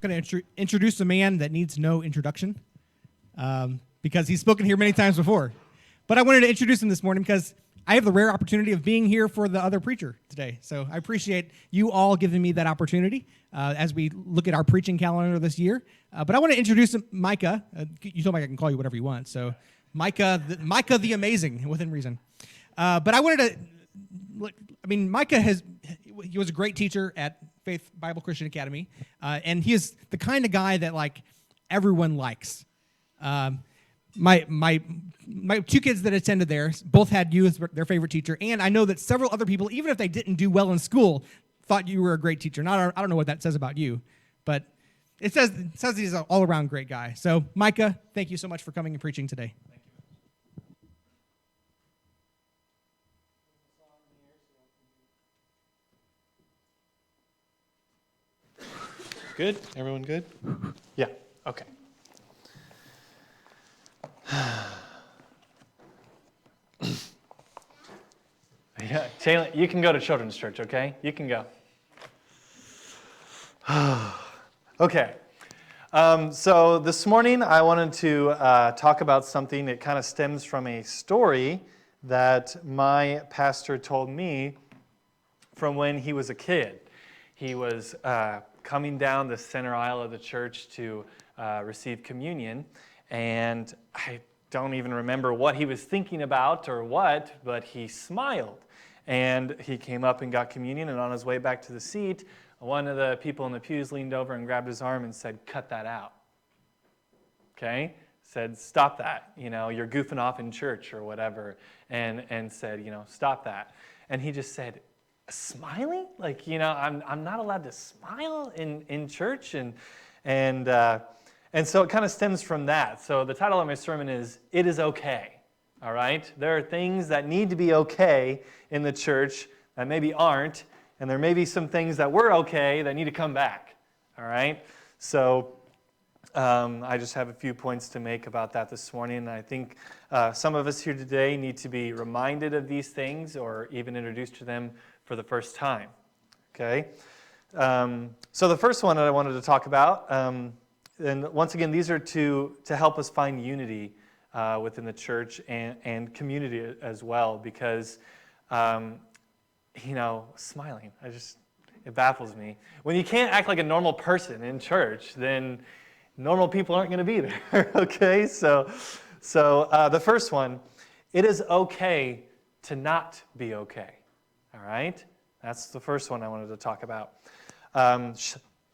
going to introduce a man that needs no introduction because he's spoken here many times before. But I wanted to introduce him this morning because I have the rare opportunity of being here for the other preacher today. So I appreciate you all giving me that opportunity as we look at our preaching calendar this year. But I want to introduce Micah. You told me I can call you whatever you want. So Micah the Amazing, within reason. But I wanted to, Micah he was a great teacher at Faith Bible Christian Academy, and he is the kind of guy that everyone likes. My two kids that attended there both had you as their favorite teacher, and I know that several other people, even if they didn't do well in school, thought you were a great teacher. I don't know what that says about you, but it says he's an all-around great guy. So, Micah, thank you so much for coming and preaching today. Good? Everyone good? Yeah, okay. Yeah, Taylor, you can go to children's church, okay? You can go. Okay. So this morning I wanted to talk about something that kind of stems from a story that my pastor told me from when he was a kid. He was coming down the center aisle of the church to receive communion, and I don't even remember what he was thinking about or what, but he smiled. And he came up and got communion, and on his way back to the seat, one of the people in the pews leaned over and grabbed his arm and said, "Cut that out." Okay? Said, "Stop that. You're goofing off in church," or whatever, and said, "Stop that." And he just said, "Smiling? I'm not allowed to smile in church?" And so it kind of stems from that. So the title of my sermon is, "It is Okay." All right? There are things that need to be okay in the church that maybe aren't, and there may be some things that were okay that need to come back. All right? So I just have a few points to make about that this morning. And I think some of us here today need to be reminded of these things or even introduced to them for the first time. Okay? So the first one that I wanted to talk about, and once again, these are to help us find unity within the church and community as well, because, smiling, it baffles me. When you can't act like a normal person in church, then normal people aren't going to be there, okay? So the first one, it is okay to not be okay, all right? That's the first one I wanted to talk about.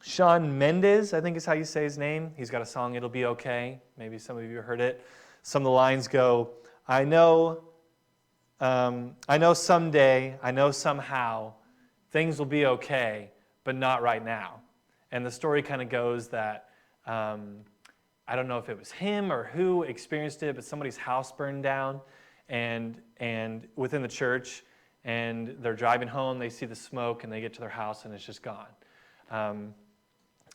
Shawn Mendes, I think is how you say his name. He's got a song, "It'll Be Okay." Maybe some of you heard it. Some of the lines go, I know someday, I know somehow, things will be okay, but not right now. And the story kind of goes that, I don't know if it was him or who experienced it, but somebody's house burned down and within the church, and they're driving home, they see the smoke, and they get to their house, and it's just gone.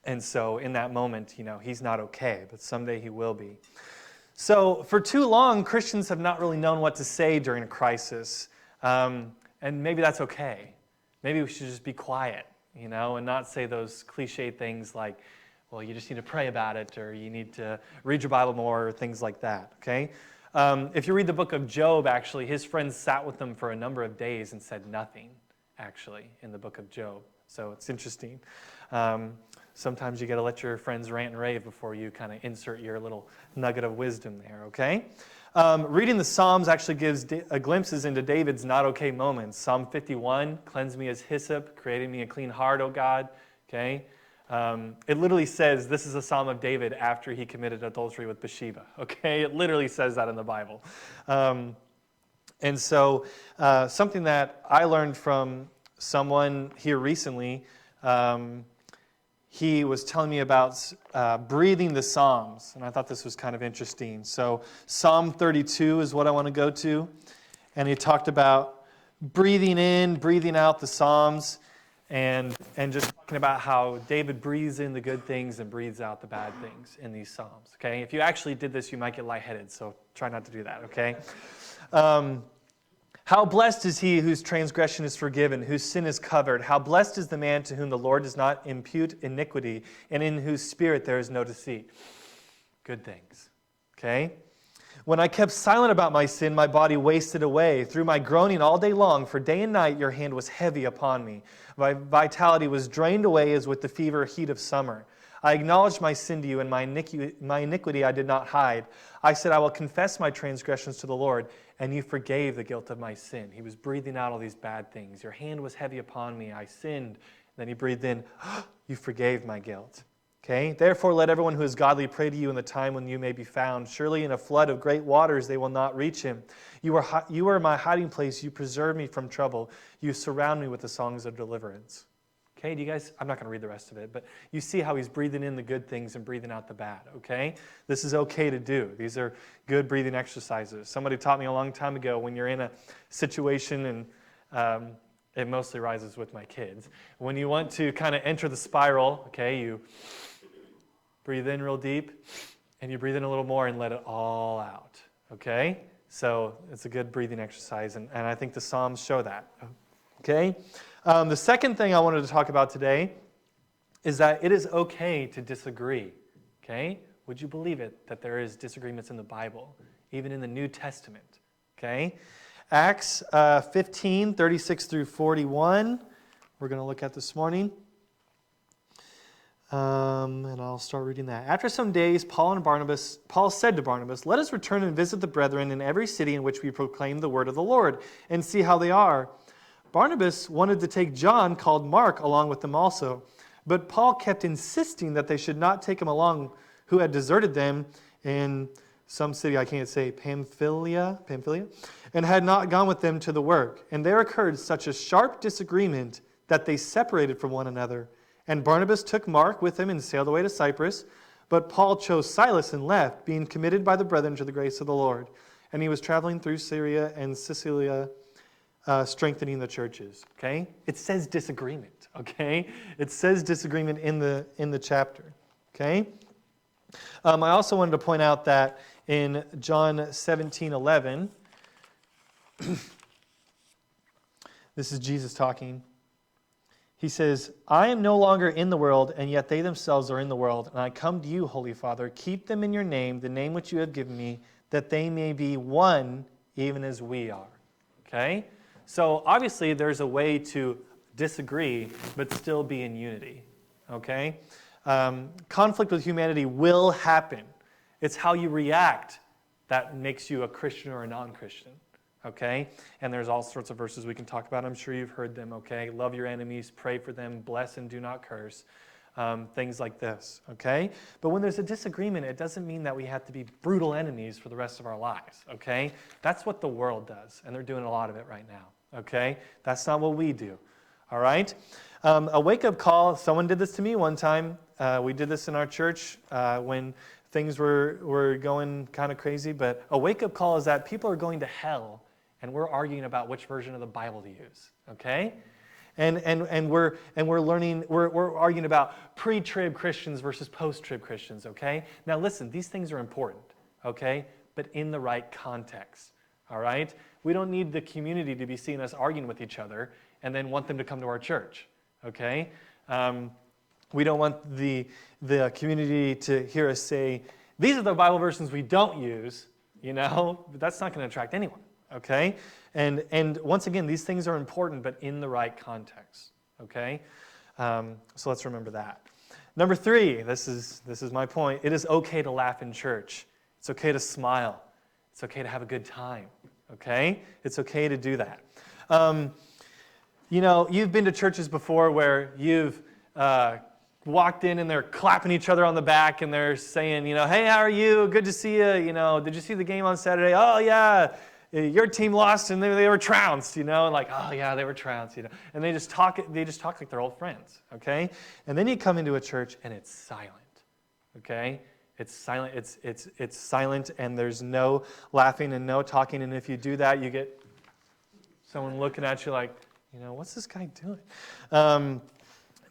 And so in that moment, he's not okay, but someday he will be. So for too long, Christians have not really known what to say during a crisis. And maybe that's okay. Maybe we should just be quiet, and not say those cliche things like, well, you just need to pray about it, or you need to read your Bible more, or things like that, okay? If you read the book of Job, actually, his friends sat with him for a number of days and said nothing, actually, in the book of Job. So it's interesting. Sometimes you got to let your friends rant and rave before you kind of insert your little nugget of wisdom there, okay? Reading the Psalms actually gives glimpses into David's not okay moments. Psalm 51, "Cleanse me as hyssop, creating me a clean heart, O God." Okay? It literally says this is a psalm of David after he committed adultery with Bathsheba. Okay? It literally says that in the Bible. And so something that I learned from someone here recently, he was telling me about breathing the Psalms, and I thought this was kind of interesting. So Psalm 32 is what I want to go to, and he talked about breathing in, breathing out the Psalms, and just talking about how David breathes in the good things and breathes out the bad things in these Psalms. Okay, if you actually did this, you might get lightheaded, so try not to do that. Okay. How blessed is he whose transgression is forgiven, whose sin is covered. How blessed is the man to whom the Lord does not impute iniquity, and in whose spirit there is no deceit. Good things. Okay? When I kept silent about my sin, my body wasted away. Through my groaning all day long, for day and night your hand was heavy upon me. My vitality was drained away as with the fever heat of summer. I acknowledged my sin to you, and my iniquity I did not hide. I said, I will confess my transgressions to the Lord, and you forgave the guilt of my sin. He was breathing out all these bad things. Your hand was heavy upon me. I sinned. Then he breathed in, you forgave my guilt. Okay? Therefore, let everyone who is godly pray to you in the time when you may be found. Surely in a flood of great waters they will not reach him. You are my hiding place. You preserve me from trouble. You surround me with the songs of deliverance. Okay, do you guys, I'm not going to read the rest of it, but you see how he's breathing in the good things and breathing out the bad, okay? This is okay to do. These are good breathing exercises. Somebody taught me a long time ago, when you're in a situation, and it mostly rises with my kids, when you want to kind of enter the spiral, okay, you breathe in real deep, and you breathe in a little more and let it all out, okay? So it's a good breathing exercise, and I think the Psalms show that, okay? The second thing I wanted to talk about today is that it is okay to disagree, okay? Would you believe it that there is disagreements in the Bible, even in the New Testament, okay? Acts 15, 36 through 41, we're going to look at this morning. And I'll start reading that. After some days, Paul said to Barnabas, let us return and visit the brethren in every city in which we proclaim the word of the Lord, and see how they are. Barnabas wanted to take John, called Mark, along with them also. But Paul kept insisting that they should not take him along, who had deserted them in some city, I can't say, Pamphylia, and had not gone with them to the work. And there occurred such a sharp disagreement that they separated from one another. And Barnabas took Mark with him and sailed away to Cyprus. But Paul chose Silas and left, being committed by the brethren to the grace of the Lord. And he was traveling through Syria and Cilicia, strengthening the churches, okay? It says disagreement, okay? It says disagreement in the chapter, okay? I also wanted to point out that in John 17:11, this is Jesus talking. He says, I am no longer in the world, and yet they themselves are in the world. And I come to you, Holy Father, keep them in your name, the name which you have given me, that they may be one, even as we are, okay? So obviously there's a way to disagree but still be in unity, okay? Conflict with humanity will happen. It's how you react that makes you a Christian or a non-Christian, okay? And there's all sorts of verses we can talk about. I'm sure you've heard them, okay? Love your enemies, pray for them, bless and do not curse. Things like this, okay? But when there's a disagreement, it doesn't mean that we have to be brutal enemies for the rest of our lives, okay? That's what the world does, and they're doing a lot of it right now, okay? That's not what we do, all right? A wake-up call, someone did this to me one time. We did this in our church when things were going kind of crazy, but a wake-up call is that people are going to hell, and we're arguing about which version of the Bible to use, okay? And we're learning, we're arguing about pre-trib Christians versus post-trib Christians, okay? Now listen, these things are important, okay? But in the right context, all right? We don't need the community to be seeing us arguing with each other and then want them to come to our church, okay? We don't want the community to hear us say, these are the Bible versions we don't use, you know? That's not going to attract anyone, okay? And once again, these things are important, but in the right context, okay? So let's remember that. Number 3, this is my point. It is okay to laugh in church. It's okay to smile. It's okay to have a good time, okay? It's okay to do that. You know, you've been to churches before where you've walked in and they're clapping each other on the back and they're saying, you know, hey, how are you? Good to see you. You know, did you see the game on Saturday? Oh, yeah. Your team lost and they were trounced, you know, and like, oh yeah, they were trounced, you know. And they just talk like they're old friends, okay? And then you come into a church and it's silent, okay? It's silent, it's silent, and there's no laughing and no talking, and if you do that, you get someone looking at you like, you know, what's this guy doing?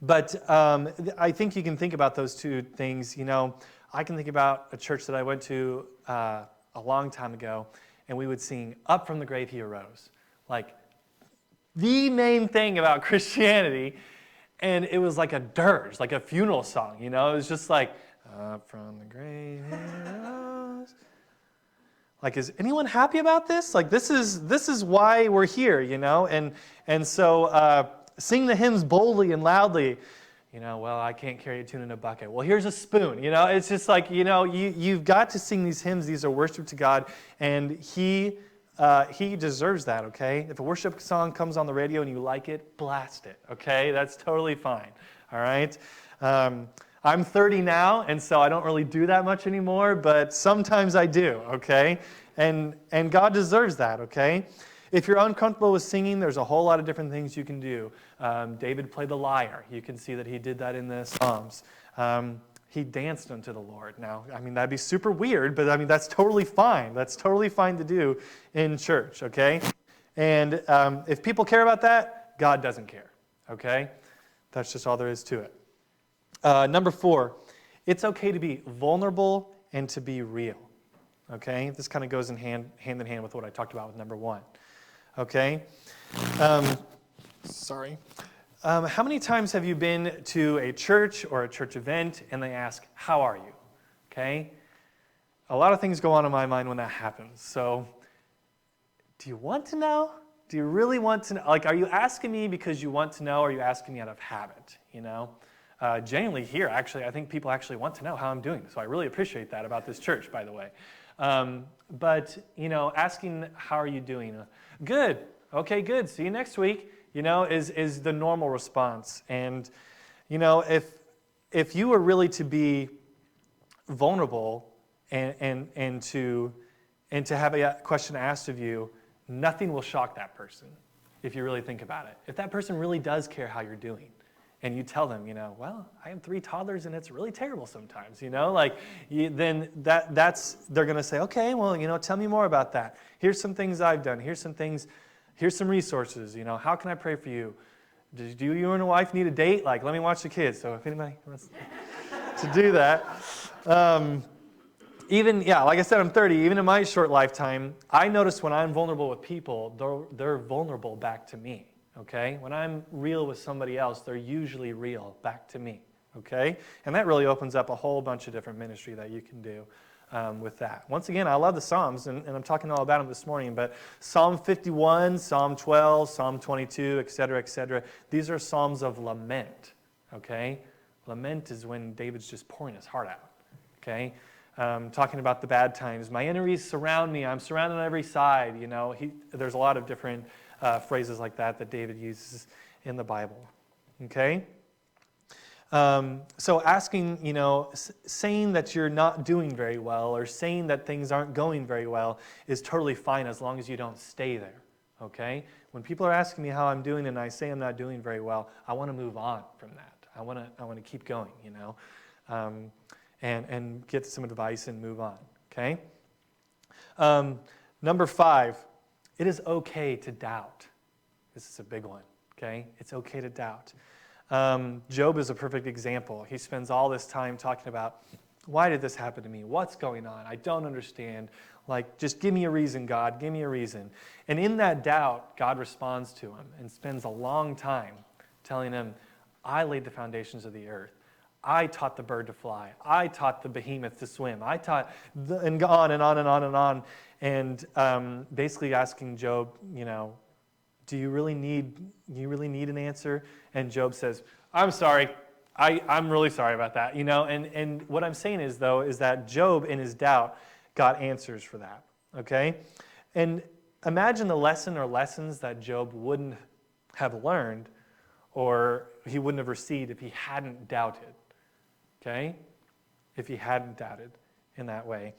But I think you can think about those two things. You know, I can think about a church that I went to a long time ago, and we would sing, Up from the Grave He Arose. like the main thing about Christianity, and it was like a dirge, like a funeral song, you know? It was just like, up from the grave he rose. Like, is anyone happy about this? Like, this is why we're here, you know? And so sing the hymns boldly and loudly. You know, well, I can't carry a tune in a bucket. Well, here's a spoon, you know? It's just like, you know, you've got to sing these hymns. These are worship to God, and He deserves that, okay? If a worship song comes on the radio and you like it, blast it, okay? That's totally fine, all right? I'm 30 now, and so I don't really do that much anymore, but sometimes I do, okay? And God deserves that, okay? If you're uncomfortable with singing, there's a whole lot of different things you can do. David played the lyre. You can see that he did that in the Psalms. He danced unto the Lord. Now, I mean, that'd be super weird, but I mean, that's totally fine. That's totally fine to do in church, okay? And if people care about that, God doesn't care, okay? That's just all there is to it. Number 4, it's okay to be vulnerable and to be real, okay? This kind of goes hand in hand with what I talked about with number 1, okay? Sorry. How many times have you been to a church or a church event and they ask, how are you? Okay? A lot of things go on in my mind when that happens. So, do you want to know? Do you really want to know? Like, are you asking me because you want to know, or are you asking me out of habit? You know? Genuinely here, actually, I think people actually want to know how I'm doing. So I really appreciate that about this church, by the way. But, you know, asking, how are you doing? Good. Okay, good. See you next week. You know, is the normal response. And, you know, if you were really to be vulnerable and to have a question asked of you, nothing will shock that person if you really think about it. If that person really does care how you're doing, and you tell them, you know, well, I have 3 toddlers and it's really terrible sometimes, you know, like, then they're going to say, okay, well, you know, tell me more about that. Here's some things I've done. Here's some resources, you know, how can I pray for you? Do you and your wife need a date? Like, let me watch the kids. So if anybody wants to do that. Like I said, I'm 30. Even in my short lifetime, I notice when I'm vulnerable with people, they're vulnerable back to me, okay? When I'm real with somebody else, they're usually real back to me, okay? And that really opens up a whole bunch of different ministry that you can do. With that. Once again, I love the Psalms, and I'm talking all about them this morning, but Psalm 51, Psalm 12, Psalm 22, etc., these are Psalms of lament, okay? Lament is when David's just pouring his heart out, okay? Talking about the bad times. My enemies surround me. I'm surrounded on every side, you know. There's a lot of different phrases like that David uses in the Bible, okay? So asking, you know, saying that you're not doing very well or saying that things aren't going very well is totally fine as long as you don't stay there, okay? When people are asking me how I'm doing and I say I'm not doing very well, I want to move on from that. I want to keep going, you know, and get some advice and move on, okay? Number 5, it is okay to doubt. This is a big one, okay? It's okay to doubt. Job is a perfect example. He spends all this time talking about, why did this happen to me? What's going on? I don't understand. Like, just give me a reason, God. Give me a reason. And in that doubt, God responds to him and spends a long time telling him, I laid the foundations of the earth. I taught the bird to fly. I taught the behemoth to swim. I taught, and on and on and on and on. And basically asking Job, you know, do you really need an answer? And Job says, I'm sorry. I'm really sorry about that. You know, and what I'm saying is that Job in his doubt got answers for that. Okay? And imagine the lesson or lessons that Job wouldn't have learned or he wouldn't have received if he hadn't doubted. Okay? If he hadn't doubted in that way.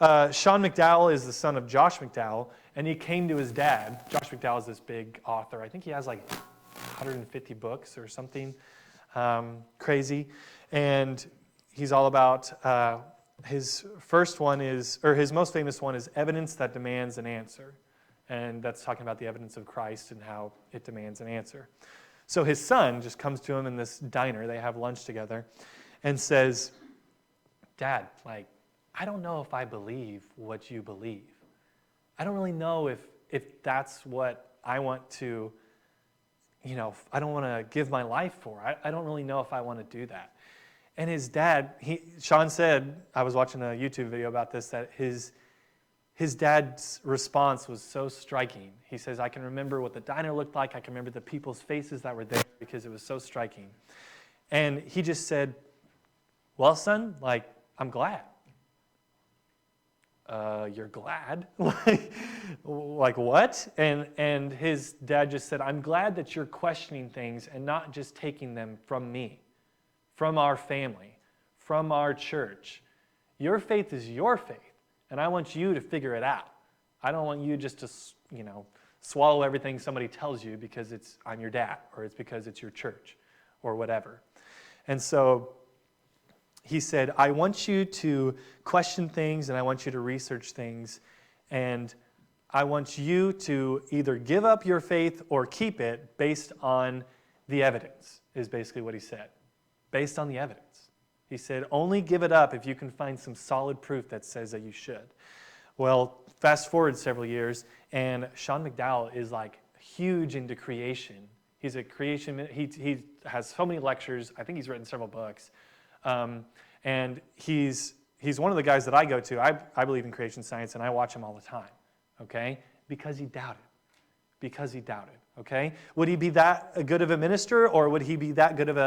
Sean McDowell is the son of Josh McDowell, and he came to his dad. Josh McDowell is this big author. I think he has like 150 books or something crazy. And he's all about, his most famous one is Evidence That Demands an Answer. And that's talking about the evidence of Christ and how it demands an answer. So his son just comes to him in this diner. They have lunch together and says, Dad, like, I don't know if I believe what you believe. I don't really know if that's what I want to, I don't want to give my life for. I don't really know if I want to do that. And his dad, Sean said, I was watching a YouTube video about this, that his dad's response was so striking. He says, I can remember what the diner looked like. I can remember the people's faces that were there because it was so striking. And he just said, well, son, I'm glad. You're glad? like what? And his dad just said, I'm glad that you're questioning things and not just taking them from me, from our family, from our church. Your faith is your faith, and I want you to figure it out. I don't want you just to, swallow everything somebody tells you because I'm your dad, or it's because it's your church, or whatever. And so he said, I want you to question things, and I want you to research things, and I want you to either give up your faith or keep it based on the evidence, is basically what he said. Based on the evidence. He said, only give it up if you can find some solid proof that says that you should. Well, fast forward several years, and Sean McDowell is huge into creation. He's a creation, he has so many lectures. I think he's written several books. And he's one of the guys that I go to. I believe in creation science, and I watch him all the time, okay? Because he doubted. Because he doubted, okay? Would he be that good of a minister, or would he be that good of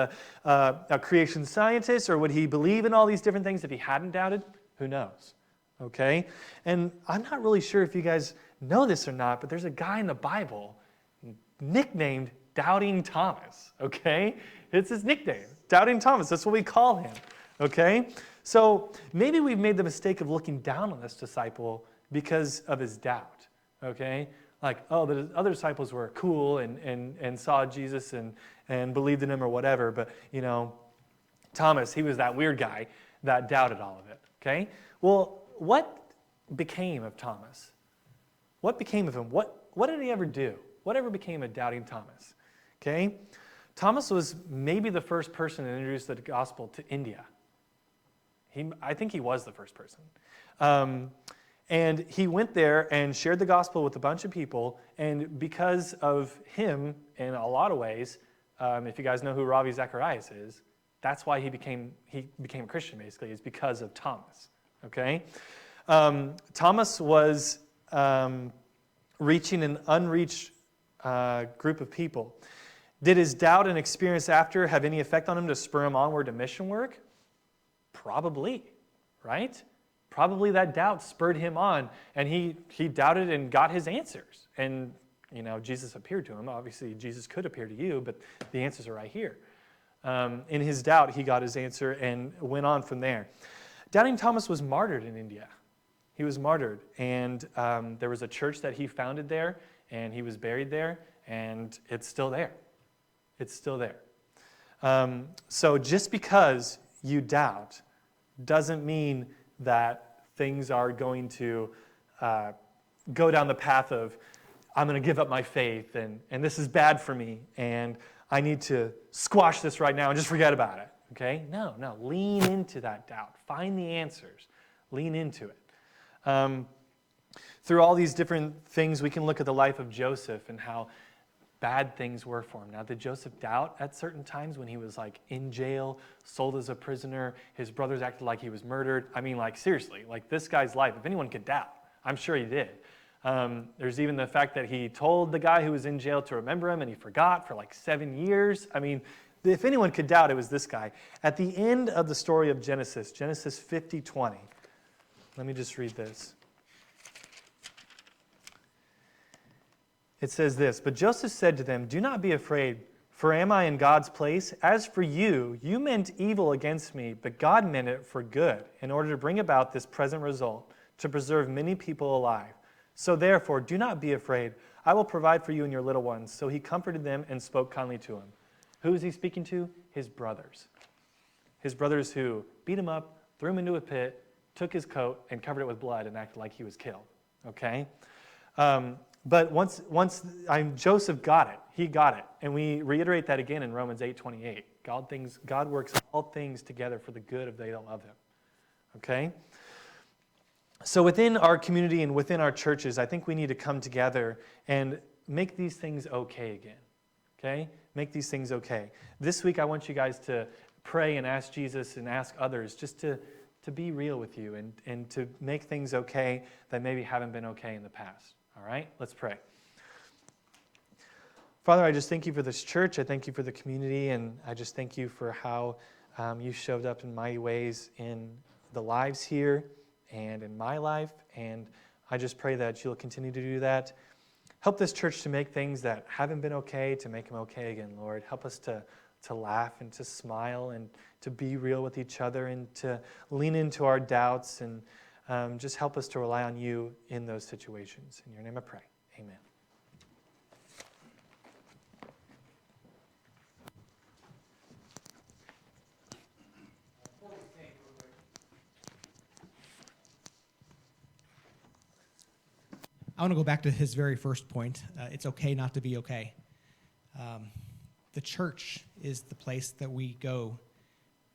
a creation scientist, or would he believe in all these different things if he hadn't doubted? Who knows, okay? And I'm not really sure if you guys know this or not, but there's a guy in the Bible nicknamed Doubting Thomas, okay? It's his nickname, Doubting Thomas. That's what we call him. Okay? So maybe we've made the mistake of looking down on this disciple because of his doubt. Okay? The other disciples were cool and saw Jesus and believed in him or whatever, but, Thomas, he was that weird guy that doubted all of it. Okay? Well, what became of Thomas? What became of him? What did he ever do? Whatever became of Doubting Thomas? Okay? Thomas was maybe the first person to introduce the gospel to India. I think he was the first person. And he went there and shared the gospel with a bunch of people, and because of him, in a lot of ways, if you guys know who Ravi Zacharias is, that's why he became a Christian, basically, is because of Thomas. Okay? Thomas was reaching an unreached group of people. Did his doubt and experience after have any effect on him to spur him onward to mission work? Probably, right? Probably that doubt spurred him on, and he doubted and got his answers. And, Jesus appeared to him. Obviously, Jesus could appear to you, but the answers are right here. In his doubt, he got his answer and went on from there. Doubting Thomas was martyred in India. He was martyred, and there was a church that he founded there, and he was buried there, and it's still there. It's still there. So just because you doubt doesn't mean that things are going to go down the path of, I'm going to give up my faith, and this is bad for me, and I need to squash this right now and just forget about it. Okay? No. Lean into that doubt. Find the answers. Lean into it. Through all these different things, we can look at the life of Joseph and how bad things were for him. Now, did Joseph doubt at certain times when he was in jail, sold as a prisoner, his brothers acted like he was murdered? I mean, seriously, this guy's life, if anyone could doubt, I'm sure he did. There's even the fact that he told the guy who was in jail to remember him, and he forgot for 7 years. I mean, if anyone could doubt, it was this guy. At the end of the story of Genesis 50:20, let me just read this. It says this, but Joseph said to them, do not be afraid, for am I in God's place? As for you, you meant evil against me, but God meant it for good, in order to bring about this present result, to preserve many people alive. So therefore, do not be afraid. I will provide for you and your little ones. So he comforted them and spoke kindly to him. Who is he speaking to? His brothers. His brothers who beat him up, threw him into a pit, took his coat, and covered it with blood and acted like he was killed. Okay? But once Joseph got it. He got it. And we reiterate that again in Romans 8:28. God works all things together for the good of they that love him. Okay? So within our community and within our churches, I think we need to come together and make these things okay again. Okay? Make these things okay. This week, I want you guys to pray and ask Jesus and ask others just to be real with you and to make things okay that maybe haven't been okay in the past. All right? Let's pray. Father, I just thank you for this church. I thank you for the community, and I just thank you for how you showed up in mighty ways in the lives here and in my life, and I just pray that you'll continue to do that. Help this church to make things that haven't been okay, to make them okay again, Lord. Help us to laugh and to smile and to be real with each other and to lean into our doubts, and just help us to rely on you in those situations. In your name I pray. Amen. I want to go back to his very first point. It's okay not to be okay. The church is the place that we go.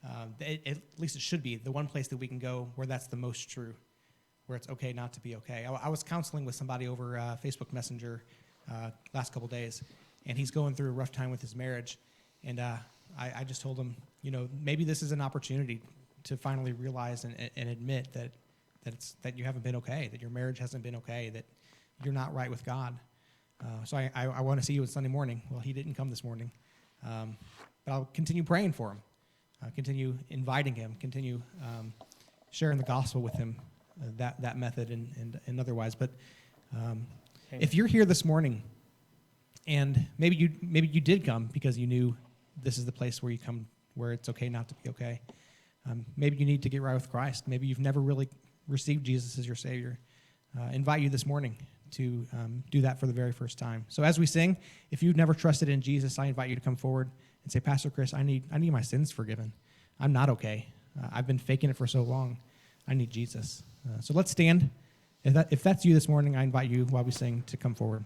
At least it should be the one place that we can go where that's the most true, where it's okay not to be okay. I was counseling with somebody over Facebook Messenger last couple days, and he's going through a rough time with his marriage. And I just told him, maybe this is an opportunity to finally realize and admit that you haven't been okay, that your marriage hasn't been okay, that you're not right with God. So I want to see you on Sunday morning. Well, he didn't come this morning. But I'll continue praying for him, continue inviting him, continue sharing the gospel with him, that method and otherwise. But if you're here this morning, and maybe you did come because you knew this is the place where you come, where it's okay not to be okay. Maybe you need to get right with Christ. Maybe you've never really received Jesus as your Savior. Invite you this morning to do that for the very first time. So as we sing, if you've never trusted in Jesus, I invite you to come forward and say, Pastor Chris, I need my sins forgiven. I'm not okay. I've been faking it for so long. I need Jesus. So let's stand. If that's you this morning, I invite you while we sing to come forward.